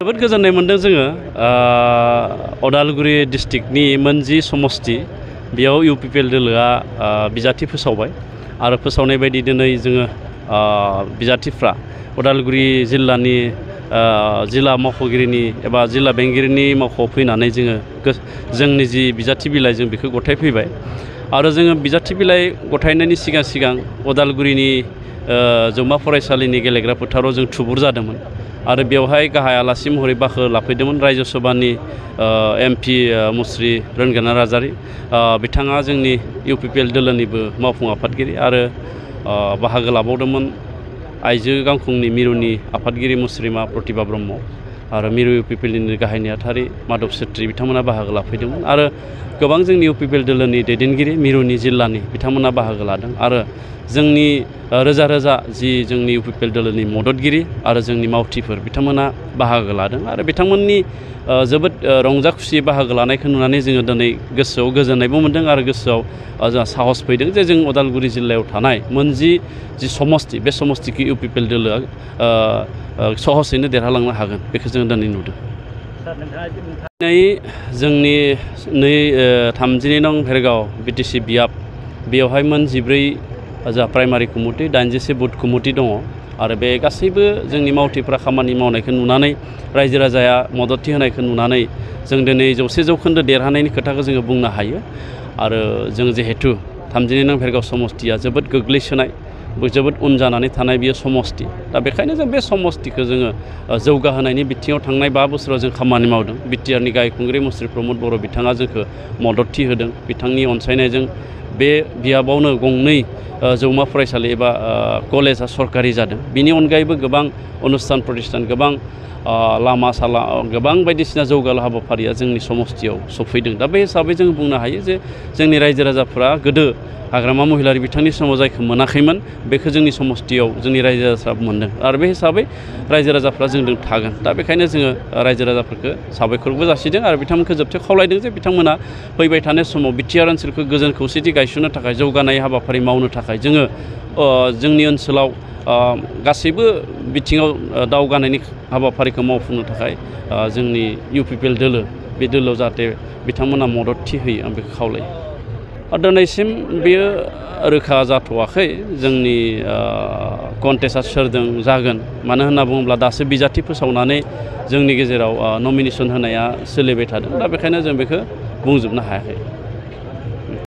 जोबोद गोजोननाय मोनदों जोङो अदालगुरि डिस्ट्रिक्टनि मोनजि समस्ति बेयाव इउपिपिएल दोलोआ बिजाथि फोसावबाय आरो फोसावनाय बायदि दिनै जोङो बिजाथिफ्रा अदालगुरि जिल्लानि जिल्ला मावख'गिरिनि एबा जिल्ला बेंगिरिनि मावख'आव फैनानै जोंनि जि बिजाथि बिलाइ जों बेखौ गथायफैबाय आरो जोङो बिजाथि बिलाइ गथायनायनि सिगां अदालगुरिनि जौमा फरायसालिनि गेलेग्रा फोथाराव जों थुबुर जादोंमोन आरो बेवहाय गाहाय आलासि महरै बाखो लाफैदोंमोन रायजो सभानि एमपि मुस्रि रोनगोन नार्जारि बिथाङा जोंनि इउपिपिएल दोलोनिबो मावफुं आफादगिरि आरो बाहागो लाबावदोंमोन आइजो गांखंनि मिरुनि आफादगिरि मुस्रिमा प्रतिभा ब्रह्म आरो मिरु इउपिपिएलनि गाहाय नेहाथारि माधब सेट्रि बिथांमोना बाहागो लाफैदोंमोन आरो गोबां जोंनि इउपिपिएल दोलोनि दैदेनगिरि मिरुनि जिल्लानि बिथांमोना बाहागो लादों आरो जोंनि रोजा रोजा जि जोंनि इउपिपिएल दोलोनि मददगिरि आरो जोंनि मावथिफोर बिथांमोना बाहागो लादों आरो बिथांमोननि जोबोद रंजा खुसि बाहागो लानायखौ नुनानै जोङो दिनै गोसोआव गोजोननायबो मोनदों आरो गोसोआव जोंहा साहस फैदों जे जों अदालगुरि जिल्लायाव थानाय मोनजि जि समस्ति बे समस्तिखौ इउपिपिएल दोलोआ सहसैनो देरहालांनो हागोन बेखौ जों दिनै नुदों। दिनै जोंनि 32 नं भेरगाव बिटिसि बियाब बेवहाय मोन 14 जा प्राइमारि कमिटि 87 बुथ कमिटि दङ आरो बे गासैबो जोंनि मावथिफ्रा खामानि मावनायखौ नुनानै रायजो राजाया मददथि होनायखौ नुनानै जों दिनै 100% देरहानायनि खोथाखौ जोङो बुंनो हायो आरो जों जिहेतु 32 नं भेरगाव समस्तिया जोबोद गोग्लैसोनाय जोबोद उन जानानै थानाय बियो समस्ति दा बेखायनो जों बे समस्तिखौ जोङो जौगाहोनायनि बिथिङाव थांनाय 5 बोसोराव जों खामानि मावदों बिटिआरनि गाहाय खुंगिरि मुस्रि प्रमद बर' बिथाङा जोंखौ मददथि होदों बिथांनि अनसायनायजों बे बियाबावनो गंनै जौमा फरायसालि एबा कलेजा सरकारि जादों बिनि अनगायैबो गोबां अनुस्थान प्रतिष्ठान गोबां लामा साला गोबां बायदिसिना जौगालु हाबाफारिया जोंनि समस्तियाव सफैदों दा बे हिसाबै जों बुंनो हायो जे जोंनि रायजो राजाफ्रा गोदो हाग्रामा महिलारि बिथांनि समाव जायखौ मोनाखैमोन बेखौ जोंनि समस्तियाव जोंनि रायजो राजाफ्रा मोनदों आरो बे हिसाबै रायजो राजाफ्रा जोंजों थागोन दा बेखायनो जोङो रायजो राजाफोरखौ साबायखरबो जासिदों आरो बिथांमोनखौ जोबथायाव खावलायदों जे बिथांमोना फैबाय थानाय समाव बिटिआर ओनसोलखौ गोजोन खौसेथि गायसननो थाखाय जौगानाय हाबाफारि मावनो थाखाय जोङो जोंनि ओनसोलाव गासैबो बिथिङाव दावगानायनि हाबाफारिखौ मावफुंनो थाखाय जोंनि इउपिपिएल दोलो बे दोलोआव जाहाथे बिथांमोना मददथि होयो आं बेखौ खावलायो दिनैसिम बेयो रोखा जाथ'वाखै जोंनि कन्टेस्टआ सोरजों जागोन मानो होनना बुङोब्ला दासो बिजाथि फोसावनानै जोंनि गेजेराव नमिनेसन होनाया सोलिबाय थादों दा बेखायनो जों बेखौ बुंजोबनो हायाखै।